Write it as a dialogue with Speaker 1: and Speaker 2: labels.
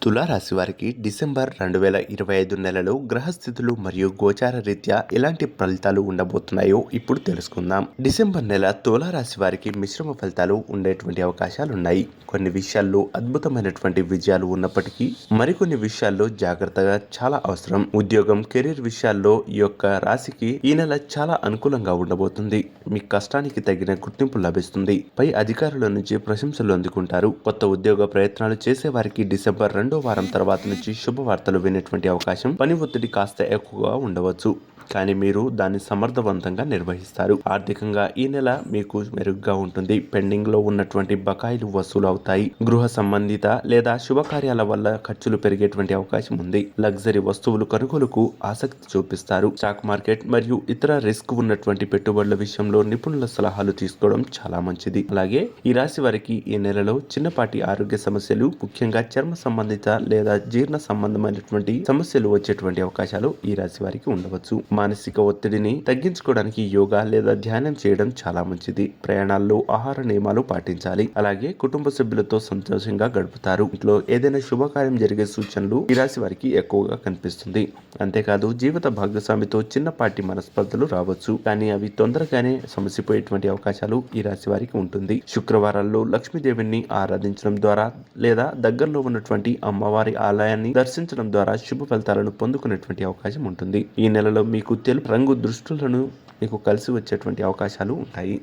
Speaker 1: తులారాశి వారికి డిసెంబర్ 2025 నెలలో గ్రహస్థితులు మరియు గోచార రీత్యా ఎలాంటి ఫలితాలు ఉండబోతున్నాయో ఇప్పుడు తెలుసుకుందాం. డిసెంబర్ నెల తులారాశి వారికి మిశ్రమ ఫలితాలు ఉండేటువంటి అవకాశాలున్నాయి. కొన్ని విషయాల్లో అద్భుతమైనటువంటి విజయాలు ఉన్నప్పటికీ మరికొన్ని విషయాల్లో జాగ్రత్తగా చాలా అవసరం. ఉద్యోగం, కెరీర్ విషయాల్లో ఈ యొక్క రాశికి ఈ నెల చాలా అనుకూలంగా ఉండబోతుంది. మీ కష్టానికి తగిన గుర్తింపు లభిస్తుంది. పై అధికారుల నుంచి ప్రశంసలు అందుకుంటారు. కొత్త ఉద్యోగ ప్రయత్నాలు చేసే వారికి డిసెంబర్ 2వ వారం తర్వాత నుంచి శుభవార్తలు వినేటువంటి అవకాశం. పని ఒత్తిడి కాస్త ఎక్కువగా ఉండవచ్చు, కానీ మీరు దాన్ని సమర్థవంతంగా నిర్వహిస్తారు. ఆర్థికంగా ఈ నెల మీకు మెరుగ్గా ఉంటుంది. పెండింగ్ లో ఉన్నటువంటి బకాయిలు వసూలు అవుతాయి. గృహ సంబంధిత లేదా శుభకార్యాల వల్ల ఖర్చులు పెరిగేటువంటి అవకాశం ఉంది. లగ్జరీ వస్తువులు కొనుగోలుకు ఆసక్తి చూపిస్తారు. స్టాక్ మార్కెట్ మరియు ఇతర రిస్క్ ఉన్నటువంటి పెట్టుబడుల విషయంలో నిపుణుల సలహాలు తీసుకోవడం చాలా మంచిది. అలాగే ఈ రాశి వారికి ఈ నెలలో చిన్నపాటి ఆరోగ్య సమస్యలు, ముఖ్యంగా చర్మ సంబంధిత లేదా జీర్ణ సంబంధమైనటువంటి సమస్యలు వచ్చేటువంటి అవకాశాలు ఈ రాశి వారికి ఉండవచ్చు. మానసిక ఒత్తిడిని తగ్గించుకోవడానికి యోగా లేదా ధ్యానం చేయడం చాలా మంచిది. ప్రయాణాల్లో ఆహార నియమాలు పాటించాలి. అలాగే కుటుంబ సభ్యులతో సంతోషంగా గడుపుతారు. ఇంట్లో ఏదైనా శుభకార్యం జరిగే సూచనలు ఈ రాశి వారికి ఎక్కువగా కనిపిస్తుంది. అంతేకాదు జీవిత భాగస్వామితో చిన్నపాటి మనస్పర్ధలు రావచ్చు, కానీ అవి తొందరగానే సమసిపోయేటువంటి అవకాశాలు ఈ రాశి వారికి ఉంటుంది. శుక్రవారాల్లో లక్ష్మీదేవిని ఆరాధించడం ద్వారా లేదా దగ్గరలో ఉన్నటువంటి అమ్మవారి ఆలయాన్ని దర్శించడం ద్వారా శుభ ఫలితాలను పొందుకునేటువంటి అవకాశం ఉంటుంది. ఈ నెలలో మీకు తెలుపు రంగు దుస్తులను మీకు కలిసి వచ్చేటువంటి అవకాశాలు ఉంటాయి.